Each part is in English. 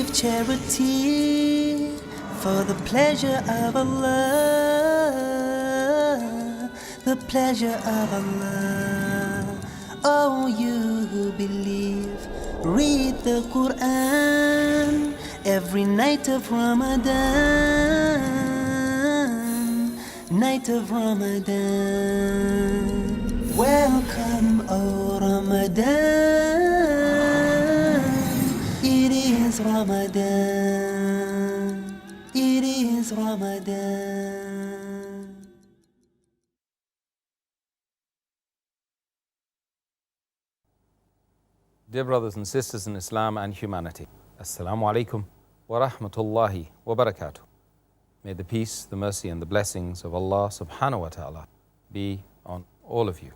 give charity for the pleasure of Allah, the pleasure of Allah. Oh, you who believe, read the Quran every night of Ramadan, night of Ramadan. Welcome, O Ramadan. It is Ramadan. It is Ramadan. Dear brothers and sisters in Islam and humanity, Assalamu alaikum wa rahmatullahi wa barakatuh. May the peace, the mercy and the blessings of Allah subhanahu wa ta'ala be on all of you.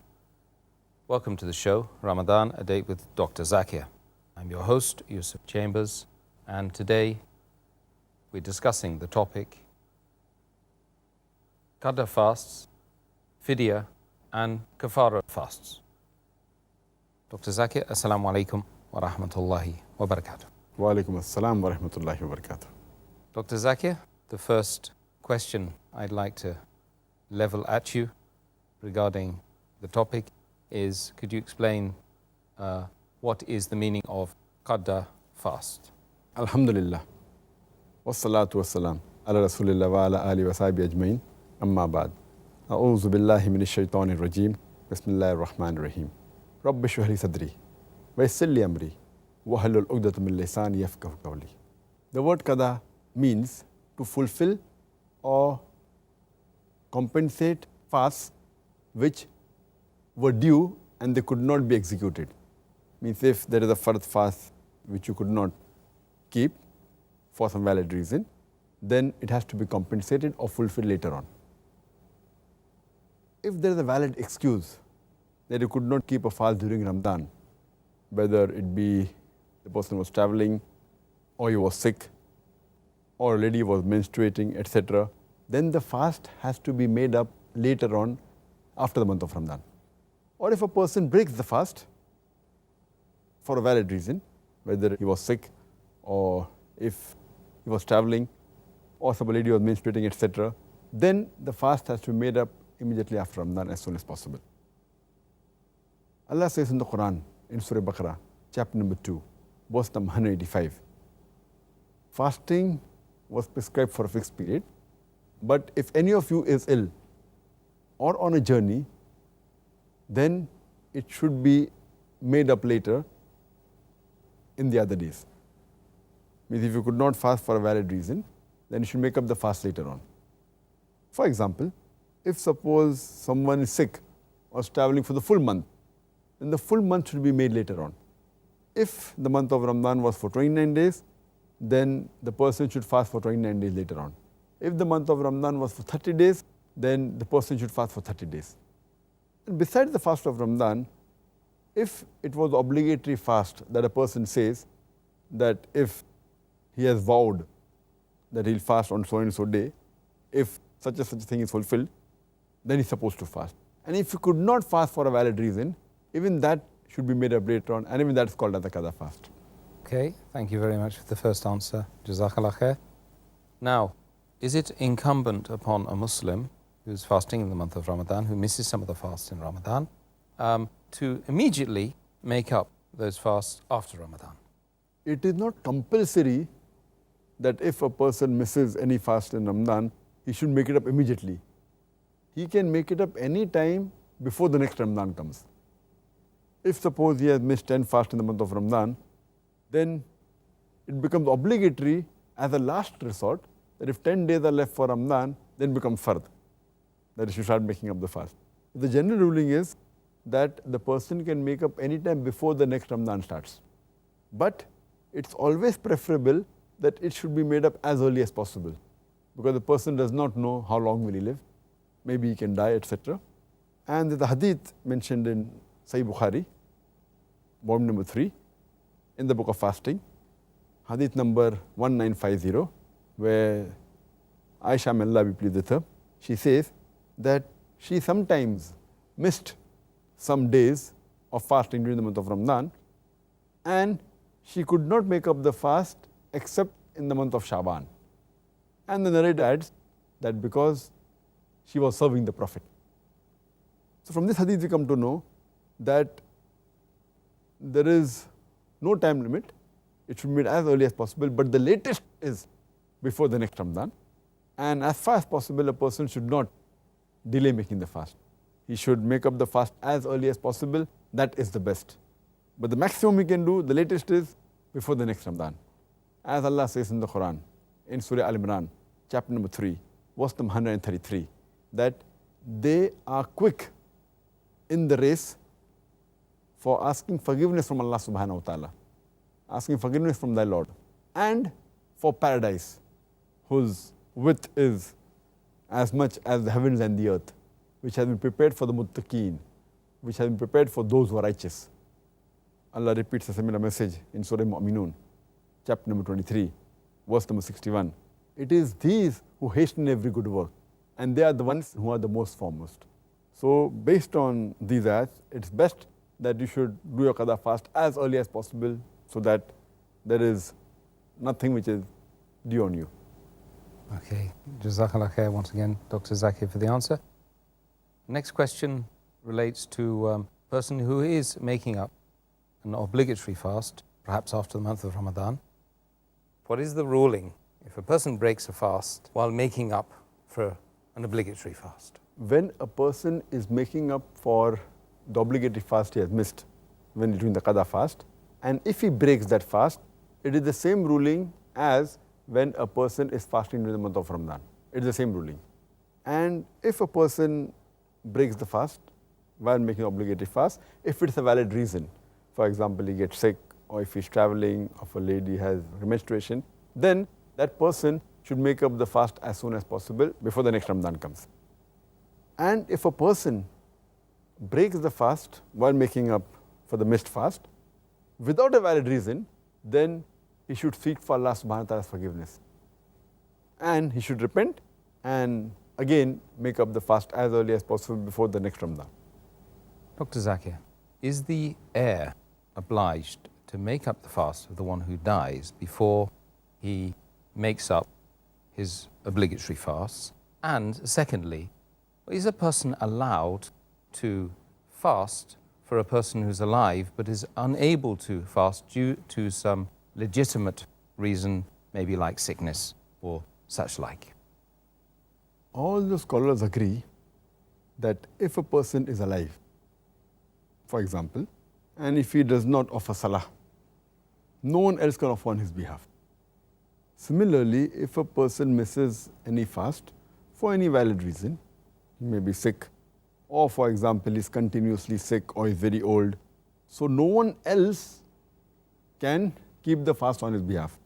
Welcome to the show, Ramadhan, a date with Dr. Zakir. I'm your host, Yusuf Chambers, and today we're discussing the topic Qadr fasts, Fidya and Kafara fasts. Dr. Zakir, Assalamu alaikum wa rahmatullahi wa barakatuh. Wa alaikum assalam wa rahmatullahi wa barakatuh. Dr. Zakir, the first question I'd like to level at you regarding the topic is, could you explain what is the meaning of Qadr fast? Alhamdulillah. Wassalatu wassalam ala rasulillah wa ala alihi wa sahbihi ajmain. Amma ba'd. A'udhu billahi minash shaitanir rajim. Bismillahir rahmanir rahim. Rabbi shrah li sadri wa yassir li amri wahlul 'uqdatam min lisani yafqahu qawli. The word qada means to fulfill or compensate fasts which were due and they could not be executed. Means if there is a fard fast which you could not keep for some valid reason, then it has to be compensated or fulfilled later on. If there is a valid excuse that you could not keep a fast during Ramadan, whether it be the person was traveling or he was sick or a lady was menstruating, etc., then the fast has to be made up later on after the month of Ramadan. Or if a person breaks the fast for a valid reason, whether he was sick or if he was traveling or some lady was menstruating, etc., then the fast has to be made up immediately after Ramadan as soon as possible. Allah says in the Quran, in Surah Baqarah, chapter number 2, verse number 185, fasting was prescribed for a fixed period, but if any of you is ill or on a journey, then it should be made up later in the other days. Means if you could not fast for a valid reason, then you should make up the fast later on. For example, if suppose someone is sick or is traveling for the full month, then the full month should be made later on. If the month of Ramadan was for 29 days, then the person should fast for 29 days later on. If the month of Ramadan was for 30 days, then the person should fast for 30 days. And besides the fast of Ramadan, if it was obligatory fast that a person says that if he has vowed that he'll fast on so and so day, if such a thing is fulfilled, then he's supposed to fast. And if he could not fast for a valid reason, even that should be made up later on, and even that is called as the Qadha fast. Okay, thank you very much for the first answer. Jazakallah khair. Now, is it incumbent upon a Muslim who's fasting in the month of Ramadan, who misses some of the fasts in Ramadan, to immediately make up those fasts after Ramadan? It is not compulsory that if a person misses any fast in Ramadan, he should make it up immediately. He can make it up any time before the next Ramadan comes. If suppose he has missed 10 fasts in the month of Ramadan, then it becomes obligatory as a last resort that if 10 days are left for Ramadan, then it becomes fard, that he should start making up the fast. The general ruling is that the person can make up any time before the next Ramadan starts. But it's always preferable that it should be made up as early as possible, because the person does not know how long will he live. Maybe he can die, etc. And the hadith mentioned in Sahih Bukhari, volume number 3, in the book of fasting, hadith number 1950, where Aisha, may Allah be pleased with her, she says that she sometimes missed some days of fasting during the month of Ramadan, and she could not make up the fast except in the month of Shaban. And the narrator adds that because she was serving the Prophet. So from this hadith we come to know that there is no time limit. It should be made as early as possible, but the latest is before the next Ramadan. And as far as possible, a person should not delay making the fast. He should make up the fast as early as possible. That is the best. But the maximum he can do, the latest is before the next Ramadan. As Allah says in the Quran, in Surah Al-Imran, chapter number 3, verse number 133, that they are quick in the race for asking forgiveness from Allah subhanahu wa ta'ala, asking forgiveness from thy Lord, and for paradise, whose width is as much as the heavens and the earth, which has been prepared for the muttaqeen, which has been prepared for those who are righteous. Allah repeats a similar message in Surah Mu'minun, chapter number 23, verse number 61. It is these who hasten every good work, and they are the ones who are the most foremost. So based on these ayats, it's best that you should do your qada fast as early as possible so that there is nothing which is due on you. Okay, Jazakallah khair once again, Dr. Zakir, for the answer. Next question relates to a person who is making up an obligatory fast, perhaps after the month of Ramadan. What is the ruling if a person breaks a fast while making up for an obligatory fast? When a person is making up for the obligatory fast he has missed when he's doing the qada fast, and if he breaks that fast, it is the same ruling as when a person is fasting during the month of Ramadan. It's the same ruling. And if a person breaks the fast while making obligatory fast, if it's a valid reason, for example, he gets sick, or if he's traveling, or if a lady has menstruation, then that person should make up the fast as soon as possible before the next Ramadan comes. And if a person breaks the fast while making up for the missed fast without a valid reason, then he should seek for Allah subhanahu wa ta'ala's forgiveness. And he should repent and again make up the fast as early as possible before the next Ramadan. Dr. Zakir, is the heir obliged to make up the fast of the one who dies before he makes up his obligatory fasts? And secondly, is a person allowed to fast for a person who's alive but is unable to fast due to some legitimate reason, maybe like sickness or such like? All the scholars agree that if a person is alive, for example, and if he does not offer salah, no one else can offer on his behalf. Similarly, if a person misses any fast for any valid reason, he may be sick, or for example, is continuously sick or is very old, so no one else can keep the fast on his behalf.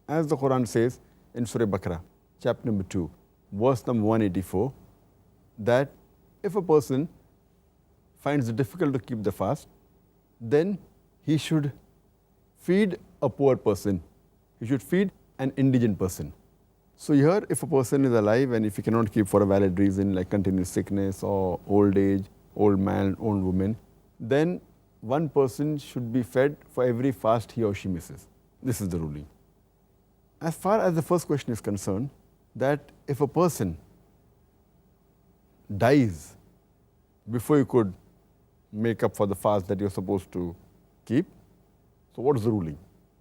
As the Quran says in Surah Baqarah, chapter number 2, verse number 184, that if a person finds it difficult to keep the fast, then he should feed a poor person. He should feed an indigent person. So here, if a person is alive and if he cannot keep for a valid reason like continuous sickness or old age, old man, old woman, then one person should be fed for every fast he or she misses. This is the ruling. As far as the first question is concerned, that if a person dies before you could make up for the fast that you're supposed to keep, so what is the ruling?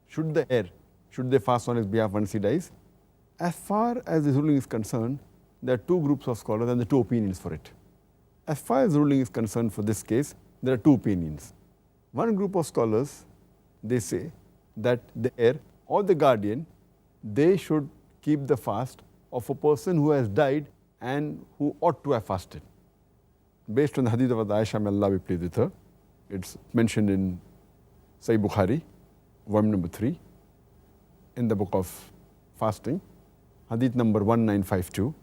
Should the heir, should they fast on his behalf once he dies? As far as this ruling is concerned, there are two groups of scholars and the two opinions for it. As far as the ruling is concerned for this case, there are two opinions. One group of scholars, they say that the heir or the guardian, they should keep the fast of a person who has died and who ought to have fasted. Based on the hadith of Aisha, may Allah be pleased with her, it's mentioned in Sahih Bukhari, volume number 3, in the book of fasting, hadith number 1952,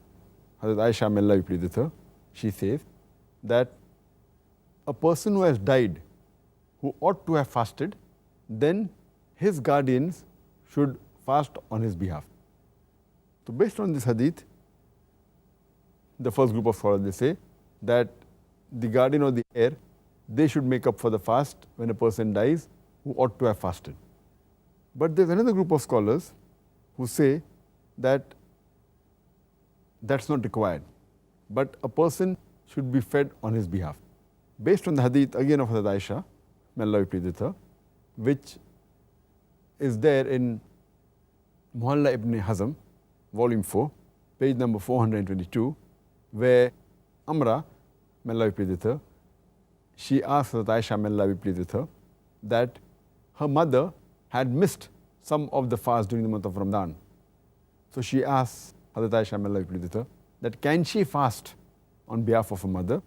Hadith Aisha, may Allah be pleased with her, she says that a person who has died, who ought to have fasted, then his guardians should fast on his behalf. So based on this hadith, the first group of scholars, they say that the guardian or the heir, they should make up for the fast when a person dies who ought to have fasted. But there's another group of scholars, who say that that's not required, but a person should be fed on his behalf. Based on the hadith again of Hazrat Aisha, may Allah be pleased with her, which is there in Muhalla ibn Hazm, volume 4, page number 422, where Amra, may Allah be pleased with her, she asked Hazrat Aisha, may Allah be pleased with her, that her mother had missed some of the fast during the month of Ramadan. So she asked Hazrat Aisha, may Allah be pleased with her, that can she fast on behalf of her mother?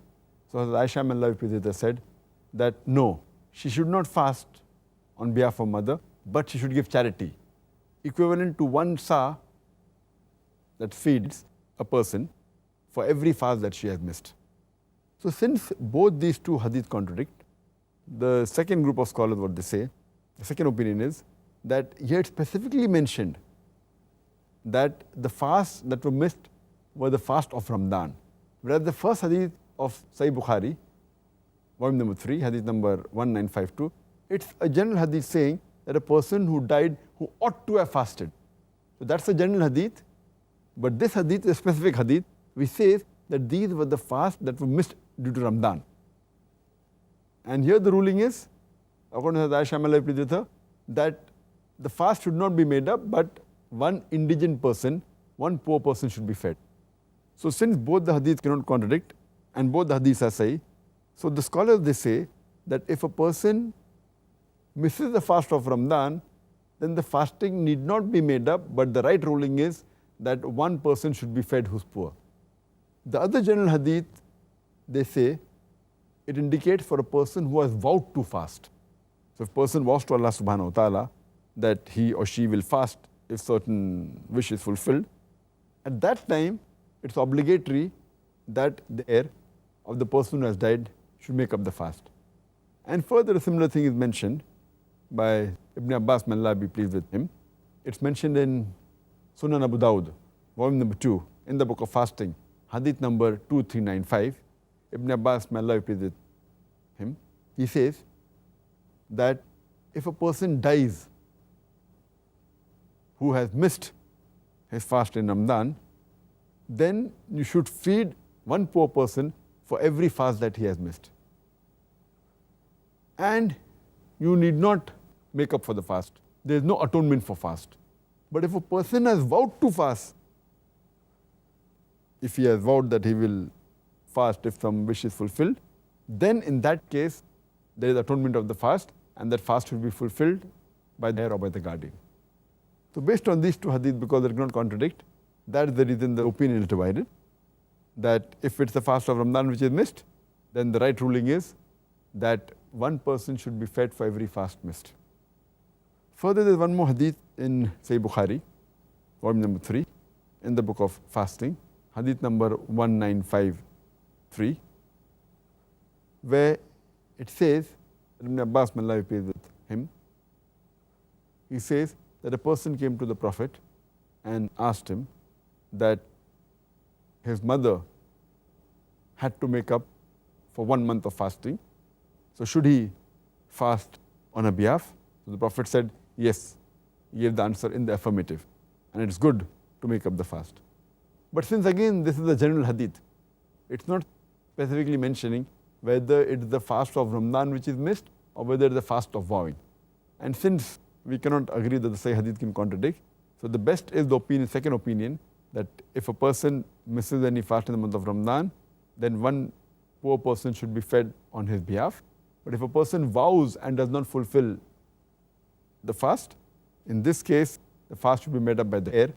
So Hazrat Aisha, may Allah be pleased with her, said that no, she should not fast on behalf of her mother, but she should give charity, equivalent to 1 sa that feeds a person for every fast that she has missed. So since both these two hadith contradict, the second group of scholars, what they say, the second opinion is that here it specifically mentioned that the fasts that were missed were the fast of Ramadan. Whereas the first hadith of Sahih Bukhari, volume number 3, hadith number 1952, it's a general hadith saying that a person who died who ought to have fasted. So that's a general hadith, but this hadith is a specific hadith which says that these were the fasts that were missed due to Ramadan. And here the ruling is, according to Aisha, may Allah be pleased with her, that the fast should not be made up, but one indigent person, one poor person should be fed. So since both the hadiths cannot contradict and both the hadiths are sahih, so the scholars, they say that if a person misses the fast of Ramadan, then the fasting need not be made up, but the right ruling is that one person should be fed who's poor. The other general hadith, they say, it indicates for a person who has vowed to fast. So if a person vows to Allah subhanahu wa ta'ala that he or she will fast if certain wish is fulfilled, at that time it's obligatory that the heir of the person who has died should make up the fast. And further a similar thing is mentioned by Ibn Abbas, may Allah be pleased with him. It's mentioned in Sunan Abu Dawud, volume number 2, in the book of fasting, hadith number 2395. Ibn Abbas, may Allah be pleased with him, he says that if a person dies who has missed his fast in Ramadan, then you should feed one poor person for every fast that he has missed. And you need not make up for the fast. There is no atonement for fast. But if a person has vowed to fast, if he has vowed that he will fast if some wish is fulfilled, then in that case there is atonement of the fast, and that fast should be fulfilled by the heir or by the guardian. So based on these two hadiths, because they do not contradict, that is the reason the opinion is divided, that if it's the fast of Ramadan which is missed, then the right ruling is that one person should be fed for every fast missed. Further, there is one more hadith in Sahih Bukhari, volume number 3, in the book of fasting, hadith number 1953, where it says, Ibn Abbas, may Allah be pleased with him, he says that a person came to the Prophet and asked him that his mother had to make up for 1 month of fasting. So should he fast on her behalf? So the Prophet said, yes. He gave the answer in the affirmative. And it's good to make up the fast. But since again this is a general hadith, it's not specifically mentioning whether it's the fast of Ramadan which is missed or whether it's the fast of vowing. And since we cannot agree that the Sahih hadith can contradict, so the best is the opinion, second opinion, that if a person misses any fast in the month of Ramadan, then one poor person should be fed on his behalf. But if a person vows and does not fulfill the fast, in this case, the fast should be made up by the heir.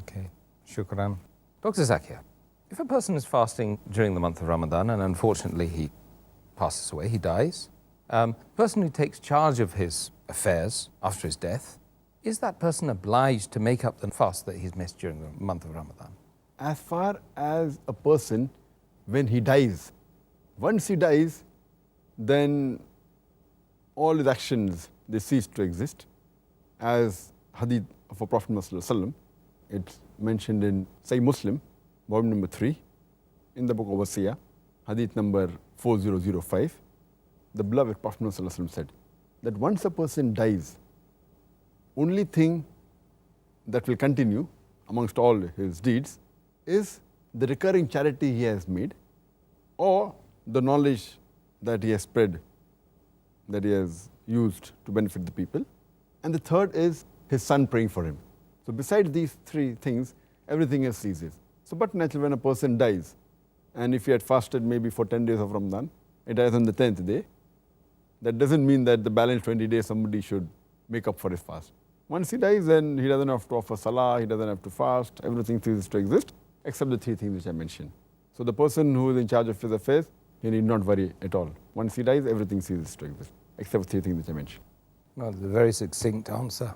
Okay, shukran. Dr. Zakir, if a person is fasting during the month of Ramadan and unfortunately he passes away, he dies, the person who takes charge of his affairs after his death, is that person obliged to make up the fast that he's missed during the month of Ramadan? As far as a person, when he dies, once he dies, then all his actions, they cease to exist. As hadith of a Prophet Muhammad, it's mentioned in Sahih Muslim, volume number 3, in the book of Wasiyah, hadith number 4005, the beloved Prophet Muhammad said that once a person dies, only thing that will continue amongst all his deeds is the recurring charity he has made or the knowledge that he has spread, that he has used to benefit the people. And the third is his son praying for him. So besides these three things, everything else ceases. So but naturally when a person dies, and if he had fasted maybe for 10 days of Ramadan, he dies on the 10th day, that doesn't mean that the balance 20 days somebody should make up for his fast. Once he dies, then he doesn't have to offer salah, he doesn't have to fast, everything ceases to exist, except the three things which I mentioned. So the person who is in charge of his affairs, he need not worry at all. Once he dies, everything ceases to exist, except three things which I mentioned. Well, that's a very succinct answer.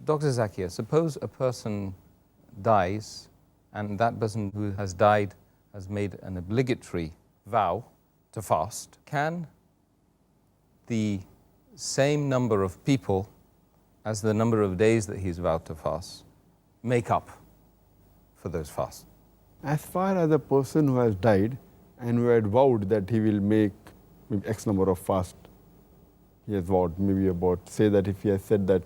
Dr. Zakir, suppose a person dies and that person who has died has made an obligatory vow to fast. Can the same number of people as the number of days that he's vowed to fast make up for those fasts? As far as a person who has died and who had vowed that he will make maybe X number of fasts, he has vowed maybe about, say that if he has said that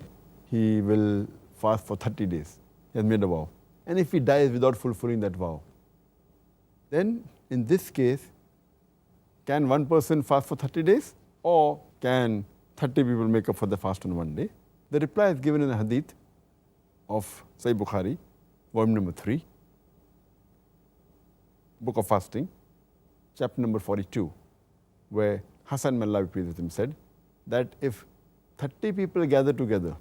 he will fast for 30 days, he has made a vow. And if he dies without fulfilling that vow, then in this case, can one person fast for 30 days or can 30 people make up for the fast on one day? The reply is given in the hadith of Sahih Bukhari, volume number 3, Book of Fasting, chapter number 42, where Hassan may Allah be pleased with him said that if 30 people gather together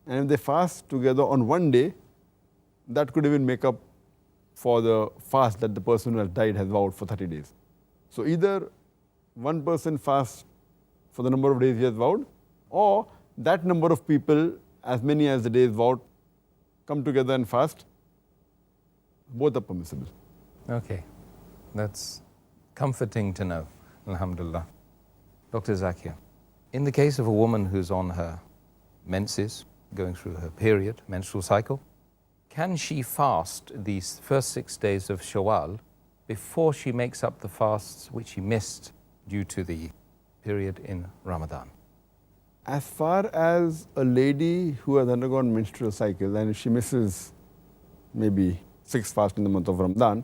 and if they fast together on one day, that could even make up for the fast that the person who has died has vowed for 30 days. So either one person fasts for the number of days he has vowed, or that number of people, as many as the days vowed, come together and fast. Both are permissible. Okay, that's comforting to know, alhamdulillah. Dr. Zakir, in the case of a woman who's on her menses, going through her period, menstrual cycle, can she fast these first 6 days of Shawwal before she makes up the fasts which she missed due to the period in Ramadan? As far as a lady who has undergone menstrual cycle and if she misses maybe 6 fasts in the month of Ramadan,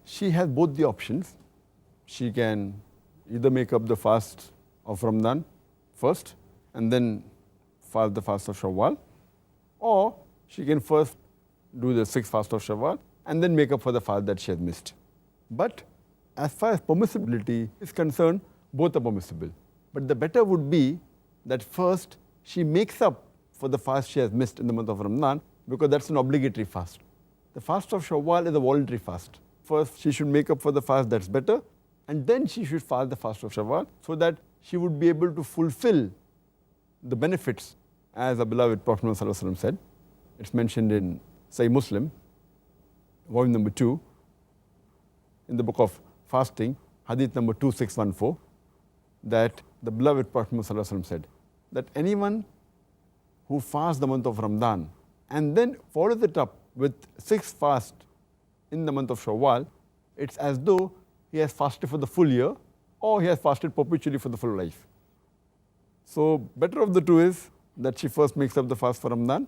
she has both the options. She can either make up the fast of Ramadan first and then fast the fast of Shawwal, or she can first do the 6th fast of Shawwal and then make up for the fast that she has missed. But as far as permissibility is concerned, both are permissible. But the better would be that first she makes up for the fast she has missed in the month of Ramadan, because that's an obligatory fast. The fast of Shawwal is a voluntary fast. First she should make up for the fast that's better, and then she should fast the fast of Shawwal so that she would be able to fulfill the benefits as our beloved Prophet ﷺ said. It's mentioned in Sahih Muslim, volume number 2, in the book of fasting, hadith number 2614, that the beloved Prophet ﷺ said that anyone who fasts the month of Ramadan and then follows it up with 6 fasts in the month of Shawwal, it's as though he has fasted for the full year or he has fasted perpetually for the full life. So better of the two is that she first makes up the fast for Ramadan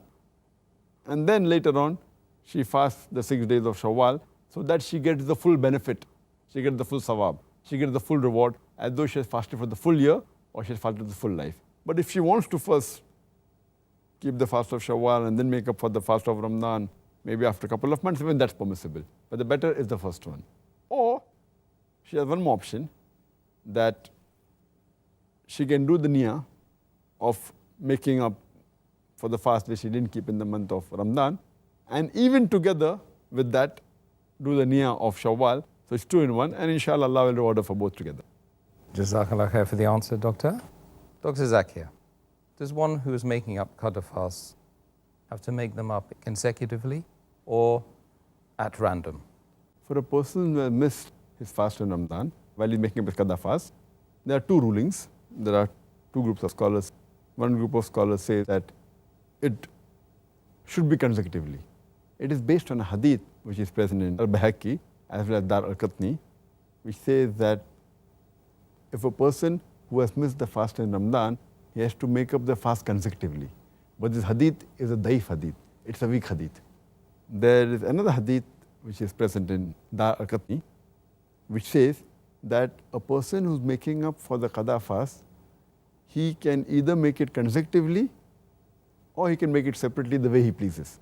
and then later on she fasts the 6 days of Shawwal so that she gets the full benefit, she gets the full sawab, she gets the full reward as though she has fasted for the full year or she has fasted the full life. But if she wants to first keep the fast of Shawwal and then make up for the fast of Ramadan, maybe after a couple of months, even that's permissible. But the better is the first one. Or she has one more option, that she can do the niyyah of making up for the fast which she didn't keep in the month of Ramadan, and even together with that, do the niyyah of Shawwal. So it's 2 in 1, and inshallah Allah will reward her for both together. Jazakallah khair for the answer, Doctor. Dr. Zakir, does one who is making up Qadr fasts have to make them up consecutively or at random? For a person who has missed his fast in Ramadan while he's making up his Qadr fast, there are 2 rulings. There are 2 groups of scholars. One group of scholars say that it should be consecutively. It is based on a hadith which is present in Al-Bahaqi as well as Dar al-Qatni, which says that if a person who has missed the fast in Ramadan, he has to make up the fast consecutively. But this hadith is a daif hadith. It's a weak hadith. There is another hadith which is present in Dar al-Qatni, which says that a person who's making up for the qada fast, he can either make it consecutively or he can make it separately the way he pleases.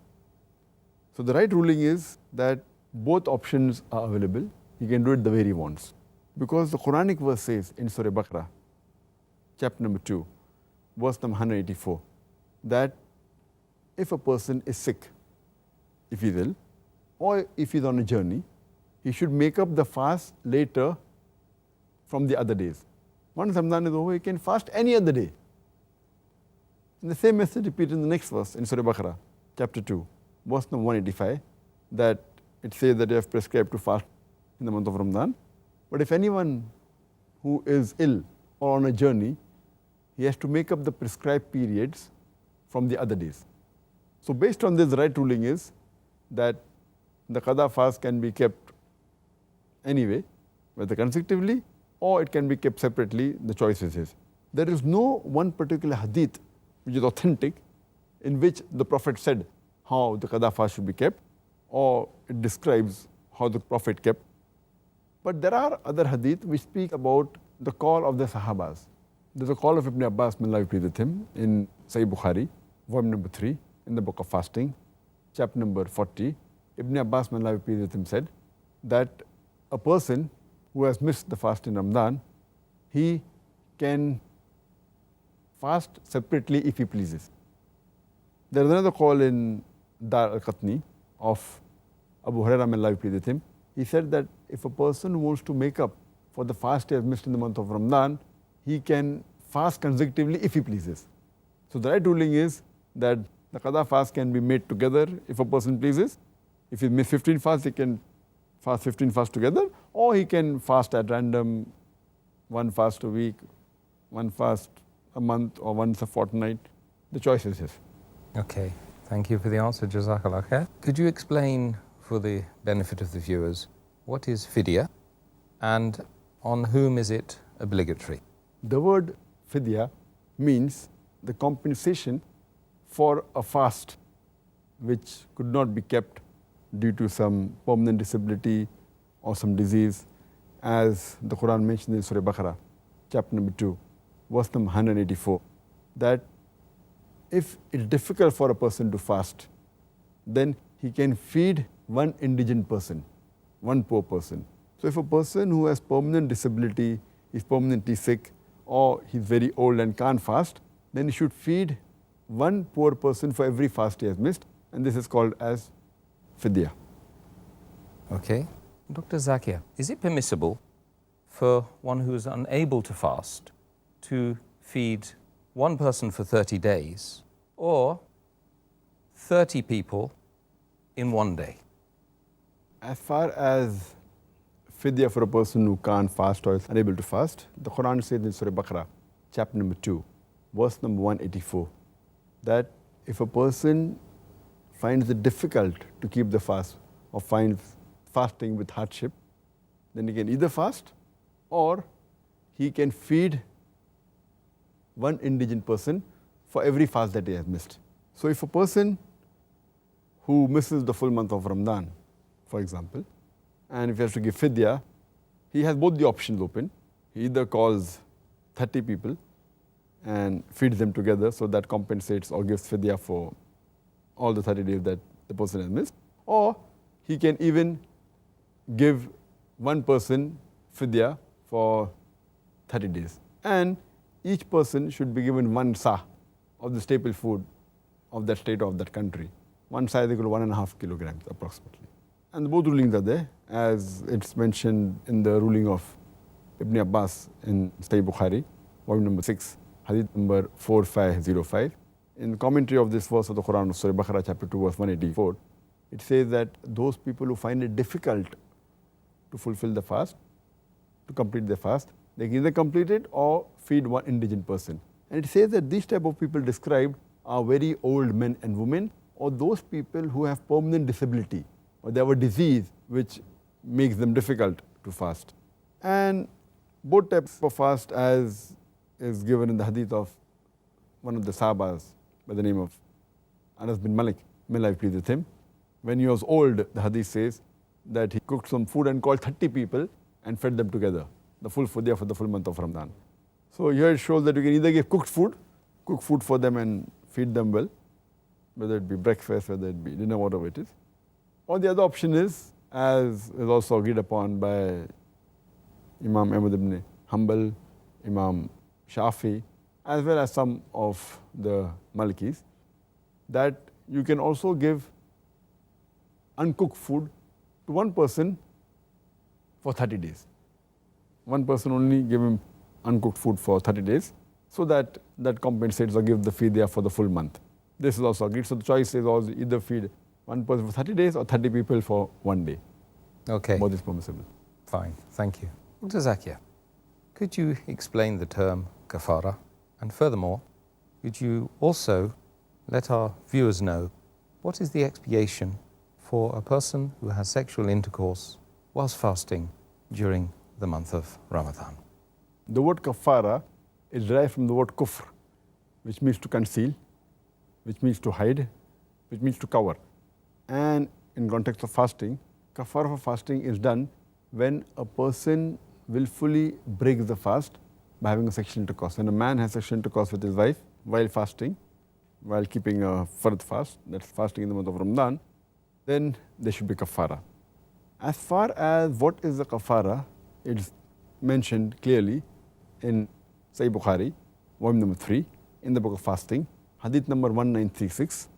So the right ruling is that both options are available. He can do it the way he wants. Because the Quranic verse says in Surah Baqarah, chapter number 2, verse number 184, that if a person is sick, if he's ill, or if he's on a journey, he should make up the fast later from the other days. Once Ramadan is over, he can fast any other day. And the same message repeated in the next verse in Surah Baqarah, chapter 2, verse number 185, that it says that they have prescribed to fast in the month of Ramadan. But if anyone who is ill or on a journey, he has to make up the prescribed periods from the other days. So based on this, the right ruling is that the qada fast can be kept anyway, whether consecutively or it can be kept separately. The choice is his. There is no one particular hadith which is authentic in which the Prophet said how the qada fast should be kept, or it describes how the Prophet kept. But there are other hadith which speak about the call of the Sahabas. There's a call of Ibn Abbas, may Allah be pleased with him, in Sahih Bukhari, volume number 3, in the book of fasting, chapter number 40. Ibn Abbas, may Allah be pleased with him, said that a person who has missed the fast in Ramadan, he can fast separately if he pleases. There is another call in Dar al-Qatni of Abu Hurairah, may Allah be pleased with him. He said that if a person wants to make up for the fast he has missed in the month of Ramadan, he can fast consecutively if he pleases. So the right ruling is that the qada fast can be made together if a person pleases. If he missed 15 fasts, he can fast 15 fasts together, or he can fast at random, one fast a week, one fast a month, or once a fortnight. The choice is his. Okay, thank you for the answer, Jazakallah khair. Could you explain, for the benefit of the viewers, what is fidya and on whom is it obligatory? The word fidya means the compensation for a fast which could not be kept due to some permanent disability or some disease, as the Quran mentions in Surah Baqarah, chapter number 2, verse number 184, that if it's difficult for a person to fast, then he can feed one indigent person, one poor person. So if a person who has permanent disability, is permanently sick, or he's very old and can't fast, then he should feed one poor person for every fast he has missed, and this is called as fidya. Okay. Dr. Zakir, is it permissible for one who is unable to fast to feed one person for 30 days or 30 people in one day? As far as fidya for a person who can't fast or is unable to fast, the Quran says in Surah Baqarah, chapter number 2, verse number 184, that if a person finds it difficult to keep the fast or finds fasting with hardship, then he can either fast or he can feed one indigent person for every fast that he has missed. So if a person who misses the full month of Ramadan, for example, and if he has to give fidya, he has both the options open. He either calls 30 people and feeds them together, so that compensates or gives fidya for all the 30 days that the person has missed, or he can even give one person fidya for 30 days. And each person should be given one sa of the staple food of that state or of that country. One sa is equal to 1.5 kilograms approximately. And both rulings are there, as it's mentioned in the ruling of Ibn Abbas in Sahih Bukhari, volume number 6, hadith number 4505. In the commentary of this verse of the Quran of Surah Baqarah, chapter 2, verse 184, it says that those people who find it difficult to fulfill the fast, to complete the fast, they can either complete it or feed one indigent person. And it says that these type of people described are very old men and women, or those people who have permanent disability, or they have a disease which makes them difficult to fast. And both types of fast, as is given in the hadith of one of the Sahabas by the name of Anas bin Malik, may Allah be pleased with him. When he was old, the hadith says that he cooked some food and called 30 people and fed them together, the full food for the full month of Ramadan. So here it shows that you can either give cook food for them and feed them well, whether it be breakfast, whether it be dinner, whatever it is. Or the other option is, as is also agreed upon by Imam Ahmad ibn Hanbal, Imam Shafi, as well as some of the Malikis, that you can also give uncooked food to one person for 30 days. One person only, give him uncooked food for 30 days, so that compensates or gives the fidya for the full month. This is also agreed. So the choice is also either feed one person for 30 days or 30 people for 1 day. Okay. Both is permissible. Fine, thank you. Dr. Zakir, could you explain the term kafara? And furthermore, could you also let our viewers know what is the expiation for a person who has sexual intercourse whilst fasting during the month of Ramadan? The word kafara is derived from the word kufr, which means to conceal, which means to hide, which means to cover. And in context of fasting, kafara for fasting is done when a person willfully breaks the fast by having a sexual intercourse. When a man has sexual intercourse with his wife while fasting, while keeping a fard fast, that's fasting in the month of Ramadan, then there should be kafara. As far as what is the kafara, it's mentioned clearly in Sahih Bukhari, volume number 3, in the book of fasting, hadith number 1936,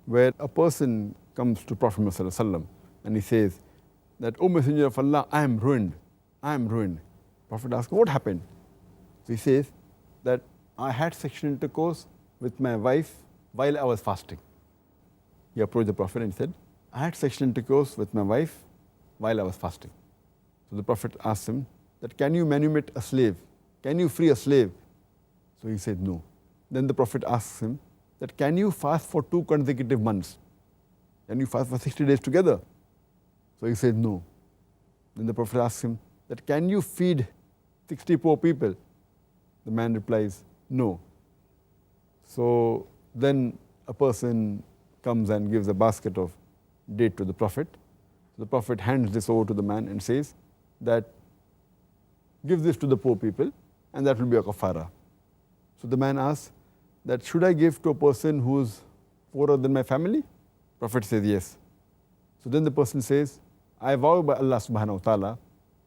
where a person comes to Prophet Muhammad ﷺ and he says that, "O Messenger of Allah, I am ruined. I am ruined." Prophet asks, "What happened?" So he says that I had sexual intercourse with my wife while I was fasting. He approached the Prophet and said, "I had sexual intercourse with my wife while I was fasting." So the Prophet asked him that, "Can you manumit a slave? Can you free a slave?" So he said, "No." Then the Prophet asks him that, "Can you fast for 2 consecutive months? Can you fast for 60 days together?" So he said, "No." Then the Prophet asks him that, "Can you feed 60 poor people?" The man replies, "No." So then a person comes and gives a basket of date to the Prophet. The Prophet hands this over to the man and says that, "Give this to the poor people and that will be a kafara." So the man asks that, "Should I give to a person who is poorer than my family?" Prophet says, "Yes." So then the person says, "I vow by Allah subhanahu wa ta'ala,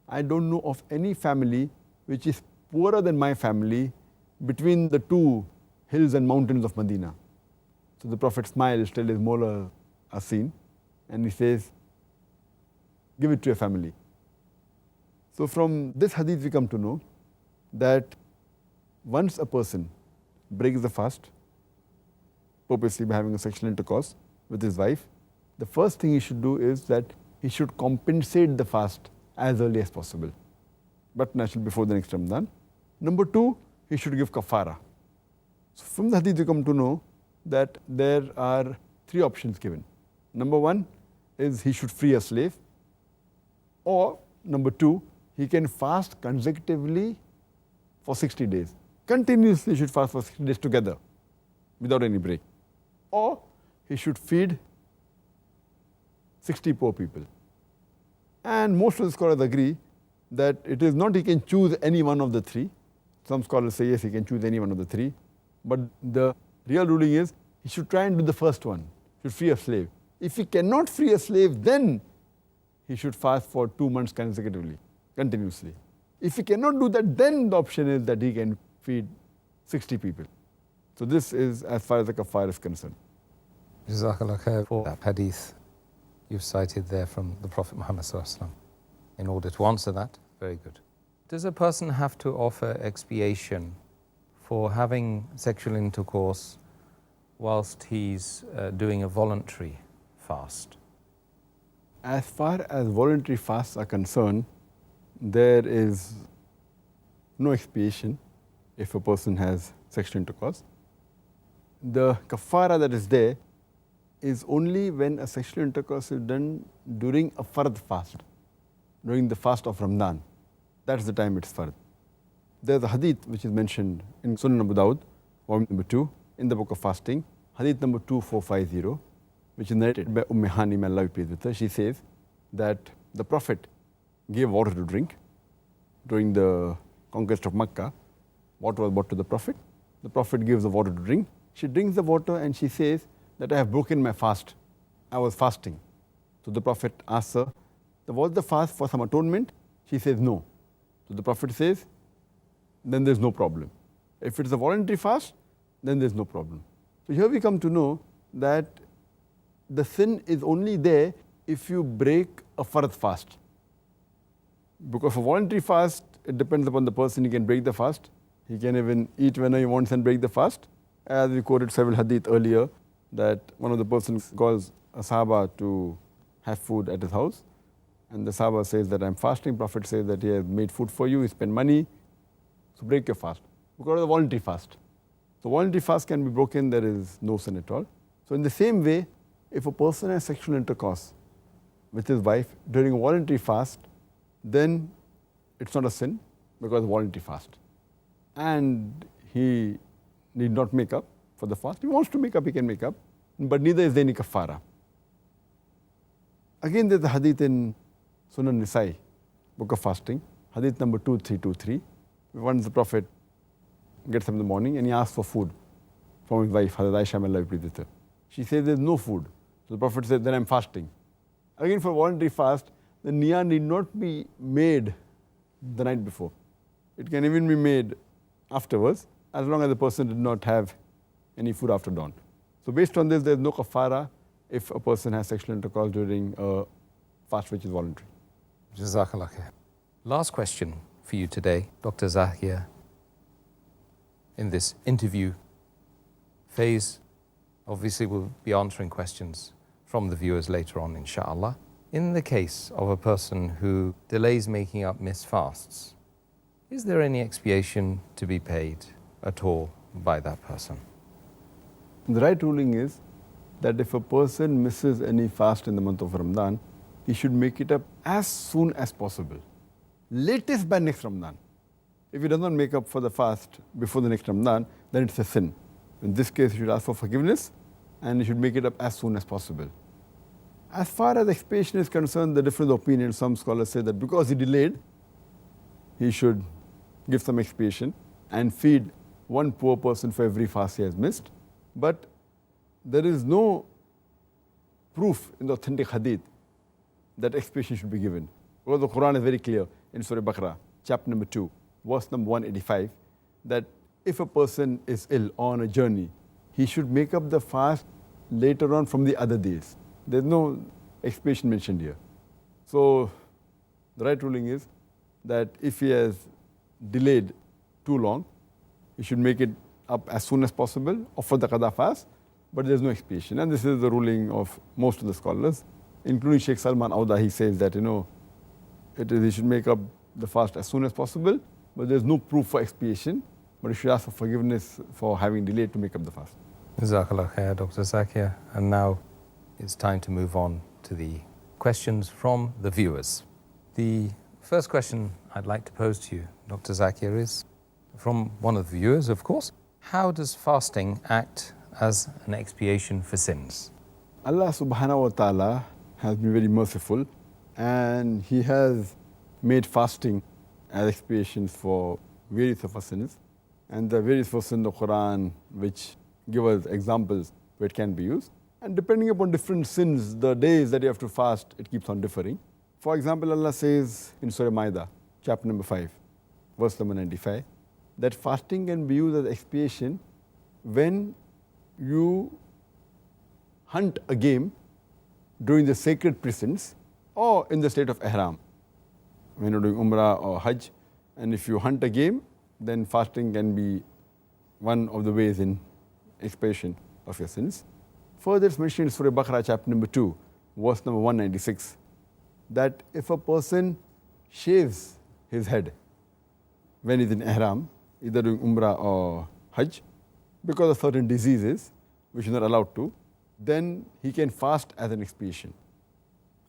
I don't know of any family which is poorer than my family between the 2 hills and mountains of Medina." So the Prophet smiles till his molars are seen and he says, "Give it to your family." So from this hadith we come to know that once a person breaks the fast, purposely by having a sexual intercourse with his wife, the first thing he should do is that he should compensate the fast as early as possible, but naturally before the next Ramadan. Number 2, he should give kafara. So from the hadith we come to know that there are 3 options given. Number 1 is he should free a slave, or number 2, he can fast consecutively for 60 days. Continuously he should fast for 60 days together without any break. Or he should feed 60 poor people. And most of the scholars agree that it is not he can choose any one of the 3. Some scholars say yes, he can choose any one of the 3. But the real ruling is he should try and do the first one, should free a slave. If he cannot free a slave, then he should fast for 2 months consecutively, continuously. If he cannot do that, then the option is that he can feed 60 people. So this is as far as the kafar is concerned. Jazakallah khair for that hadith you've cited there from the Prophet Muhammad ﷺ. In order to answer that, very good. Does a person have to offer expiation for having sexual intercourse whilst he's doing a voluntary fast? As far as voluntary fasts are concerned, there is no expiation if a person has sexual intercourse. The kafara that is there is only when a sexual intercourse is done during a fard fast, during the fast of Ramadan. That's the time it's fard. There's a hadith which is mentioned in Sunan Abu Dawud, volume number 2, in the book of fasting, hadith number 2450, which is narrated by Hani, may Allah be pleased with her. She says that the Prophet gave water to drink during the conquest of Makkah. Water was brought to the Prophet. The Prophet gives the water to drink. She drinks the water and she says that I have broken my fast. I was fasting. So the Prophet asks her, was the fast for some atonement? She says no. So the Prophet says, then there's no problem. If it's a voluntary fast, then there's no problem. So here we come to know that the sin is only there if you break a fard fast. Because for voluntary fast, it depends upon the person. He can break the fast. He can even eat whenever he wants and break the fast. As we quoted several hadith earlier, that one of the persons calls a Sahaba to have food at his house. And the Sahaba says that I'm fasting. Prophet says that he has made food for you, he spent money. So break your fast. Because of the voluntary fast. So voluntary fast can be broken, there is no sin at all. So in the same way, if a person has sexual intercourse with his wife during a voluntary fast, then it's not a sin because it's voluntary fast. And he need not make up for the fast. If he wants to make up, he can make up. But neither is there any kafara. Again, there's a hadith in Sunan Nisai, book of fasting, hadith number 2323. Once the Prophet gets up in the morning and he asks for food from his wife, Hazrat Aisha, may Allah be pleased with her. She says there's no food. So the Prophet said, then I'm fasting. Again, for voluntary fast, the niyah need not be made the night before. It can even be made afterwards, as long as the person did not have any food after dawn. So based on this, there's no kafara if a person has sexual intercourse during a fast which is voluntary. Jazakallah khair. Last question for you today, Dr. Zakir. In this interview phase, obviously we'll be answering questions from the viewers later on, inshallah. In the case of a person who delays making up missed fasts, is there any expiation to be paid at all by that person? The right ruling is that if a person misses any fast in the month of Ramadan, he should make it up as soon as possible, latest by next Ramadan. If he does not make up for the fast before the next Ramadan, then it's a sin. In this case, he should ask for forgiveness and he should make it up as soon as possible. As far as expiation is concerned, the different opinions, some scholars say that because he delayed, he should give some expiation and feed one poor person for every fast he has missed. But there is no proof in the authentic hadith that expiation should be given. Because the Quran is very clear in Surah Baqarah, chapter number 2, verse number 185, that if a person is ill on a journey, he should make up the fast later on from the other days. There's no expiation mentioned here. So the right ruling is that if he has delayed too long, he should make it up as soon as possible or for the qada fast, but there's no expiation. And this is the ruling of most of the scholars, including Sheikh Salman Auda. He says that, he should make up the fast as soon as possible, but there's no proof for expiation, but he should ask for forgiveness for having delayed to make up the fast. Jazakallah khair, Dr. Zakir. And now it's time to move on to the questions from the viewers. The first question I'd like to pose to you, Dr. Zakir, is from one of the viewers, of course. How does fasting act as an expiation for sins? Allah subhanahu wa ta'ala has been very merciful and He has made fasting as expiation for various of our sins. And the various verses in the Quran which give us examples where it can be used. And depending upon different sins, the days that you have to fast, it keeps on differing. For example, Allah says in Surah Ma'idah, chapter number 5, verse number 95, that fasting can be used as expiation when you hunt a game during the sacred precincts or in the state of ihram, when you're doing umrah or hajj. And if you hunt a game, then fasting can be one of the ways in expiation of your sins. Further, it's mentioned in Surah Baqarah, chapter number 2, verse number 196, that if a person shaves his head when he's in ihram, either doing umrah or hajj, because of certain diseases which is not allowed to, then he can fast as an expiation.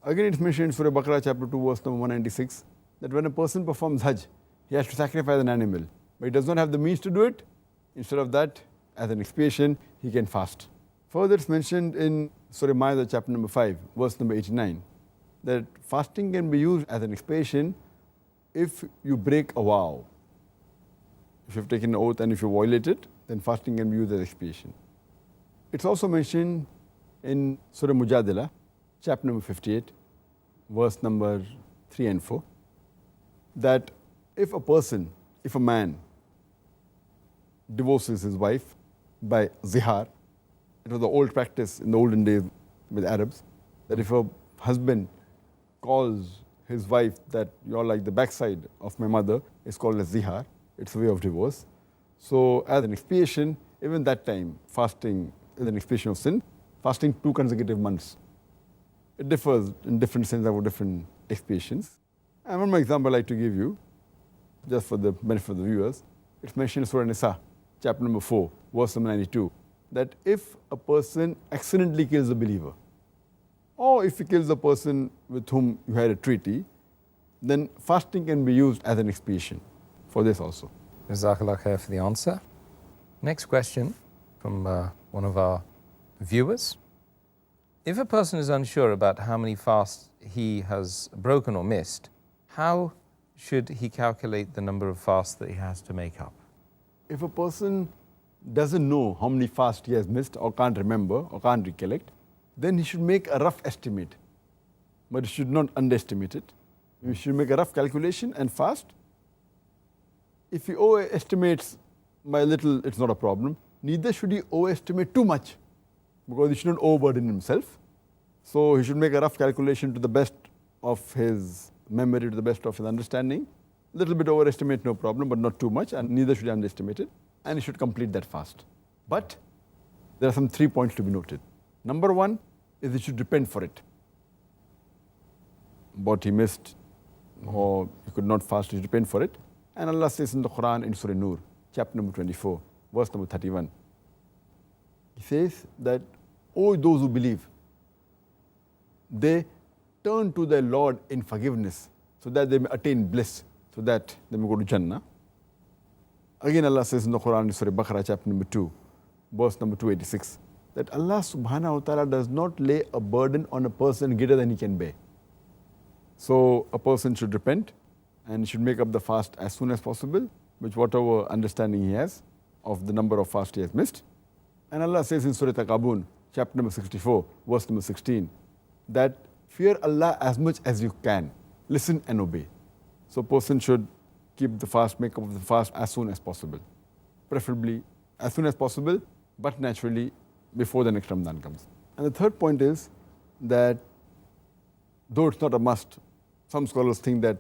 Again, it's mentioned in Surah Baqarah, chapter 2, verse number 196, that when a person performs hajj, he has to sacrifice an animal, but he does not have the means to do it. Instead of that, as an expiation, he can fast. Further, it's mentioned in Surah Ma'idah, chapter number 5, verse number 89, that fasting can be used as an expiation if you break a vow. If you've taken an oath and if you violate it, then fasting can be used as expiation. It's also mentioned in Surah Mujadila, chapter number 58, verse number 3 and 4, that if a man divorces his wife by zihar, it was the old practice in the olden days with Arabs, that if a husband calls his wife that you're like the backside of my mother, it's called as zihar. It's a way of divorce. So as an expiation, even that time, fasting is an expiation of sin. Fasting 2 consecutive months. It differs in different senses of different expiations. And one more example I'd like to give you, just for the benefit of the viewers. It's mentioned in Surah Nisa, chapter number 4, verse number 92, that if a person accidentally kills a believer, or if he kills a person with whom you had a treaty, then fasting can be used as an expiation for this also. Jazakallah khair for the answer. Next question from one of our viewers. If a person is unsure about how many fasts he has broken or missed, how should he calculate the number of fasts that he has to make up? If a person doesn't know how many fasts he has missed or can't remember or can't recollect, then he should make a rough estimate. But he should not underestimate it. He should make a rough calculation and fast. If he overestimates by a little, it's not a problem. Neither should he overestimate too much, because he should not overburden himself. So he should make a rough calculation to the best of his memory, to the best of his understanding. A little bit overestimate, no problem, but not too much, and neither should he underestimate it. And he should complete that fast. But there are some 3 points to be noted. Number 1 is he should repent for it. What he missed or he could not fast, he should repent for it. And Allah says in the Quran in Surah Nur, chapter number 24, verse number 31, He says that, O those who believe, they turn to their Lord in forgiveness so that they may attain bliss, so that they may go to Jannah. Again Allah says in the Quran in Surah Baqarah, chapter number 2, verse number 286, that Allah subhanahu wa ta'ala does not lay a burden on a person greater than he can bear. So a person should repent and should make up the fast as soon as possible, with whatever understanding he has of the number of fasts he has missed. And Allah says in Surah Taqabun, chapter number 64, verse number 16, that fear Allah as much as you can, listen and obey. So a person should keep the fast, make up the fast as soon as possible. Preferably as soon as possible, but naturally before the next Ramadan comes. And the third point is that though it's not a must, some scholars think that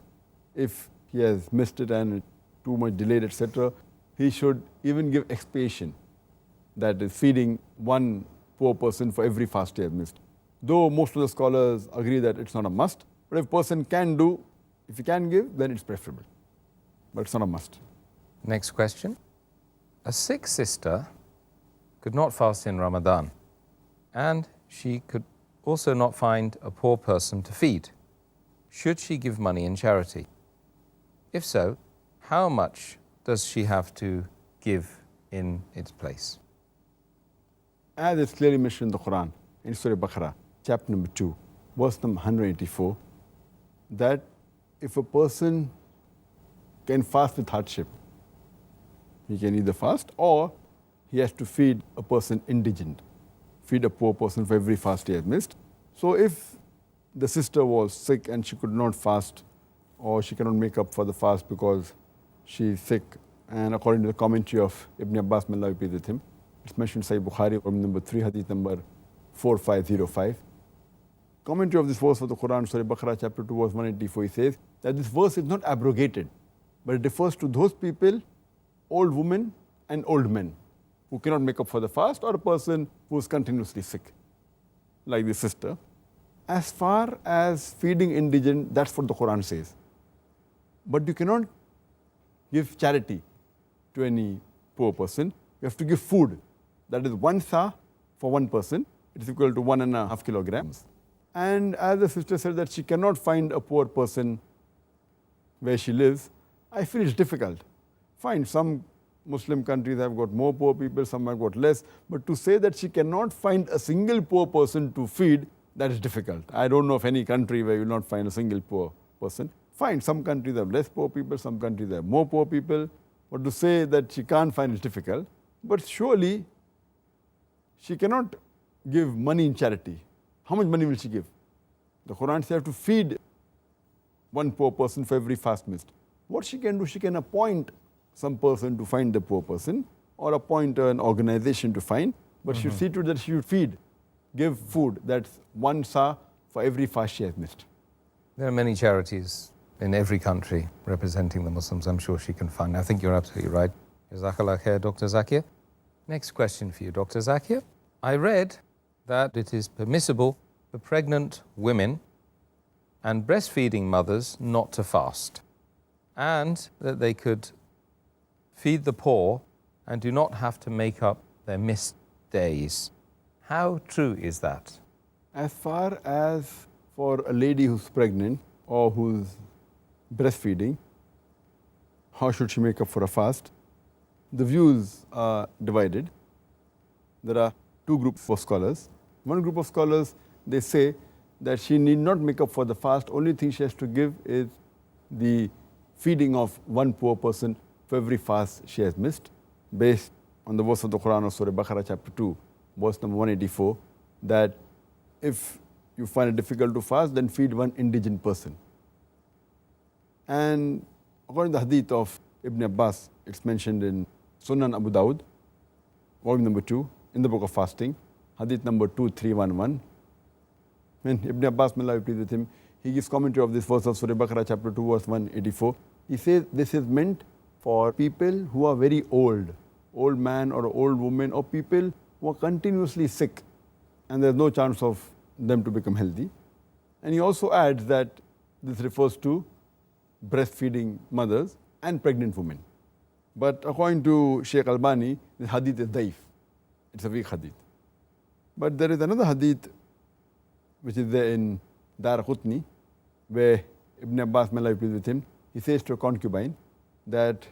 if he has missed it and too much delayed, etc., he should even give expiation, that is feeding one poor person for every fast he has missed. Though most of the scholars agree that it's not a must, but if a person can do, if he can give, then it's preferable. But it's not a must. Next question. A sick sister could not fast in Ramadan, and she could also not find a poor person to feed. Should she give money in charity? If so, how much does she have to give in its place? As it's clearly mentioned in the Quran, in Surah Baqarah, chapter number 2, verse number 184, that if a person can fast with hardship, he can either fast or he has to feed a person indigent, feed a poor person for every fast he has missed. So if the sister was sick and she could not fast, or she cannot make up for the fast because she is sick, and according to the commentary of Ibn Abbas, may Allah be with him, it's mentioned in Sahih Bukhari, from number 3, hadith number 4505. Commentary of this verse of the Quran, Surah Baqarah, chapter 2, verse 184, he says that this verse is not abrogated, but it refers to those people, old women and old men, who cannot make up for the fast, or a person who is continuously sick, like the sister. As far as feeding indigent, that's what the Quran says. But you cannot give charity to any poor person. You have to give food. That is 1 sa for one person. It is equal to 1.5 kilograms. And as the sister said that she cannot find a poor person where she lives, I feel it's difficult. Fine, some Muslim countries have got more poor people, some have got less. But to say that she cannot find a single poor person to feed, that is difficult. I don't know of any country where you will not find a single poor person. Fine, some countries have less poor people, some countries have more poor people. But to say that she can't find is difficult. But surely she cannot give money in charity. How much money will she give? The Quran says you have to feed one poor person for every fast missed. What she can do, she can appoint some person to find the poor person or appoint an organization to find, but she should see to it that she should feed, give food. That's one sa for every fast she has missed. There are many charities in every country representing the Muslims. I'm sure she can find. I think you're absolutely right. Jazakallah khair, Dr. Zakir. Next question for you, Dr. Zakir. I read that it is permissible for pregnant women and breastfeeding mothers not to fast, and that they could feed the poor and do not have to make up their missed days. How true is that? As far as for a lady who's pregnant or who's breastfeeding, how should she make up for a fast? The views are divided. There are two groups of scholars. One group of scholars, they say that she need not make up for the fast. Only thing she has to give is the feeding of one poor person for every fast she has missed, based on the verse of the Quran of Surah Baqarah chapter 2, verse number 184, that if you find it difficult to fast, then feed one indigent person. And according to the hadith of Ibn Abbas, it's mentioned in Sunan Abu Dawud, volume number 2, in the book of fasting, hadith number 2311. When Ibn Abbas, may Allah be pleased with him, he gives commentary of this verse of Surah Baqarah chapter 2, verse 184. He says this is meant for people who are very old man or old woman, or people who are continuously sick and there's no chance of them to become healthy. And he also adds that this refers to breastfeeding mothers and pregnant women. But according to Sheikh Albani, this hadith is daif. It's a weak hadith. But there is another hadith which is there in Daraqutni, where Ibn Abbas, may Allah be pleased with him, he says to a concubine that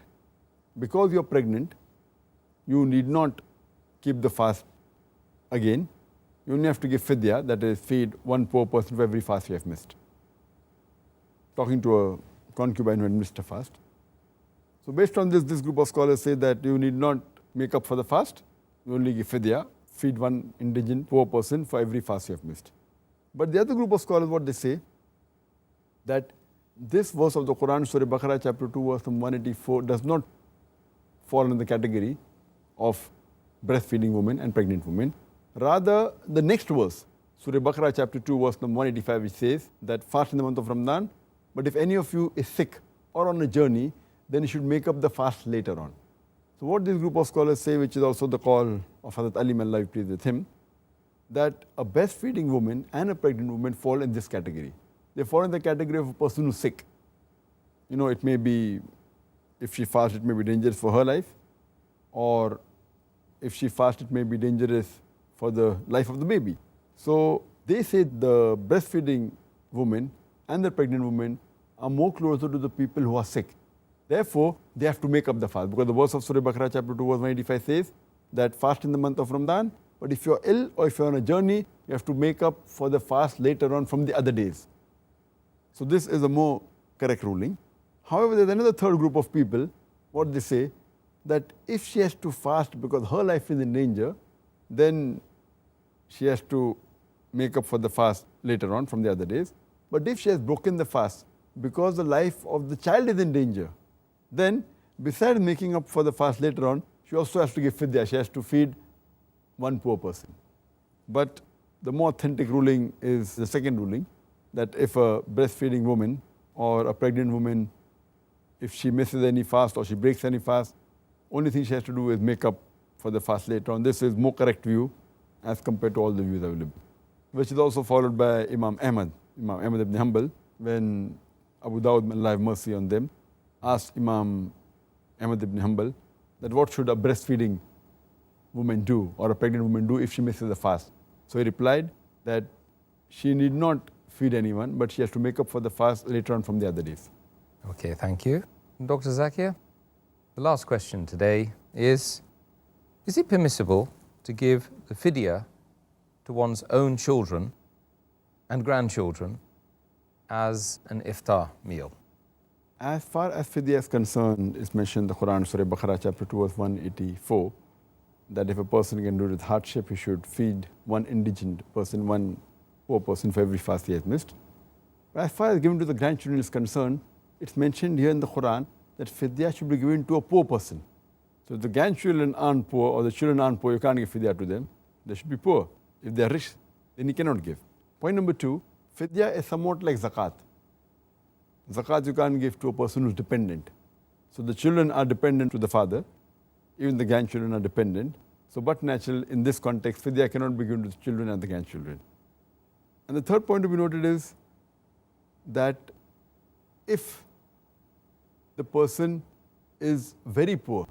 because you're pregnant, you need not keep the fast again. You only have to give fidya, that is, feed one poor person for every fast you have missed. Talking to a concubine who had missed a fast. So based on this group of scholars say that you need not make up for the fast. You only give fidya, feed one indigent poor person for every fast you have missed. But the other group of scholars, what they say, that this verse of the Quran, Surah Baqarah chapter 2, verse 184, does not fall in the category of breastfeeding women and pregnant women. Rather, the next verse, Surah Baqarah chapter 2, verse 185, which says that fast in the month of Ramadan, but if any of you is sick or on a journey, then you should make up the fast later on. So what this group of scholars say, which is also the call of Hazrat Ali, may Allah be pleased with him, that a breastfeeding woman and a pregnant woman fall in this category. They fall in the category of a person who's sick. You know, it may be, if she fasts, it may be dangerous for her life, or if she fasts, it may be dangerous for the life of the baby. So they say the breastfeeding woman and the pregnant woman are more closer to the people who are sick. Therefore, they have to make up the fast, because the verse of Surah Baqarah chapter 2, verse 185 says that fast in the month of Ramadan, but if you're ill or if you're on a journey, you have to make up for the fast later on from the other days. So this is a more correct ruling. However, there's another third group of people, what they say, that if she has to fast because her life is in danger, then she has to make up for the fast later on from the other days. But if she has broken the fast because the life of the child is in danger, then besides making up for the fast later on, she also has to give fidya. She has to feed one poor person. But the more authentic ruling is the second ruling, that if a breastfeeding woman or a pregnant woman, if she misses any fast or she breaks any fast, only thing she has to do is make up for the fast later on. This is more correct view as compared to all the views available, which is also followed by Imam Ahmad ibn Hanbal, when Abu Dawud, may Allah have mercy on them, asked Imam Ahmad ibn Hanbal that what should a breastfeeding woman do or a pregnant woman do if she misses a fast. So he replied that she need not feed anyone, but she has to make up for the fast later on from the other days. Okay, thank you. Dr. Zakir, the last question today is it permissible to give the fidya to one's own children and grandchildren as an iftar meal? As far as fidya is concerned, it's mentioned in the Quran, Surah Baqarah, chapter 2, verse 184, that if a person can do it with hardship, he should feed one indigent person, one poor person for every fast he has missed. But as far as given to the grandchildren is concerned, it's mentioned here in the Quran that fidya should be given to a poor person. So if the grandchildren aren't poor or the children aren't poor, you can't give fidya to them. They should be poor. If they are rich, then you cannot give. Point number 2, fidya is somewhat like zakat. Zakat you can't give to a person who's dependent. So the children are dependent to the father, even the grandchildren are dependent. So but natural in this context, fidya cannot be given to the children and the grandchildren. And the third point to be noted is that if the person is very poor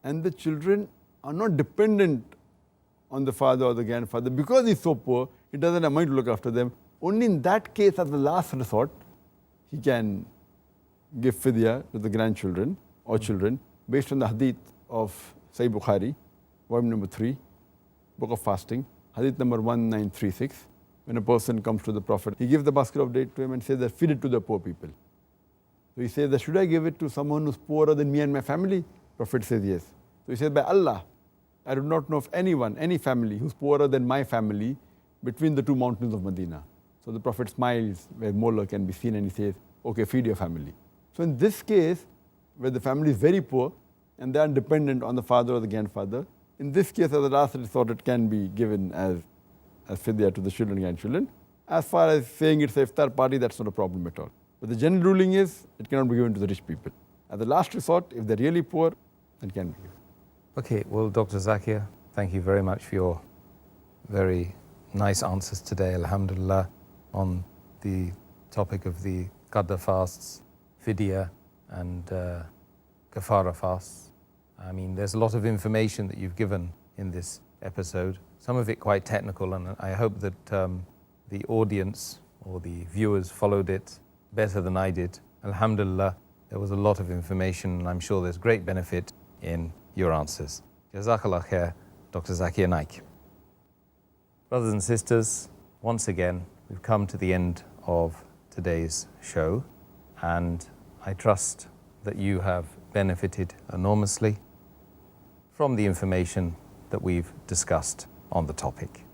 and the children are not dependent on the father or the grandfather, because he's so poor, he doesn't have money to look after them, only in that case, as the last resort, he can give fidya to the grandchildren or children based on the hadith of Sahih Bukhari, volume number 3, book of fasting, hadith number 1936. When a person comes to the Prophet, he gives the basket of dates to him and says that feed it to the poor people. So he says that should I give it to someone who's poorer than me and my family? Prophet says yes. So he says, by Allah, I do not know of anyone, any family who's poorer than my family between the two mountains of Medina. So the Prophet smiles where Mola can be seen and he says, okay, feed your family. So in this case, where the family is very poor and they are dependent on the father or the grandfather, in this case, as a last resort, it can be given as fidya to the children and grandchildren. As far as saying it's a iftar party, that's not a problem at all. But the general ruling is it cannot be given to the rich people. As a last resort, if they're really poor, it can be given. Okay, well, Dr. Zakir, thank you very much for your very nice answers today, alhamdulillah, on the topic of the Qadr fasts, fidya and kafara fasts. I mean, there's a lot of information that you've given in this episode, some of it quite technical, and I hope that the audience or the viewers followed it better than I did. Alhamdulillah, there was a lot of information, and I'm sure there's great benefit in your answers. Jazakallah khair, Dr. Zakir Naik. Brothers and sisters, once again, we've come to the end of today's show, and I trust that you have benefited enormously from the information that we've discussed on the topic.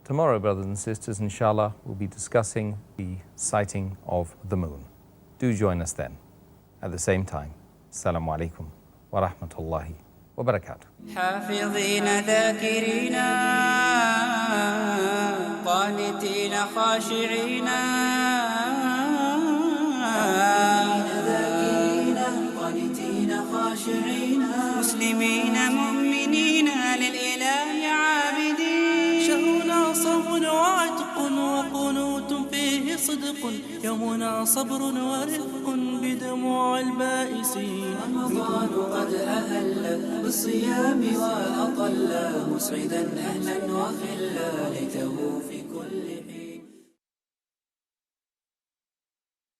Tomorrow, brothers and sisters, inshallah, we'll be discussing the sighting of the moon. Do join us then. At the same time, Assalamu alaikum wa rahmatullahi wa barakatuh. حافظين ذاكرين قانتين خاشعين مسلمين مؤمنين للإله عابدين شهرنا صوم وعتق وقنوت فيه صدق يومنا صبر ورفق بدموع البائسين رمضان قد أهل بالصيام وأطل مسعدا أهلا وخلا ليته في كل حين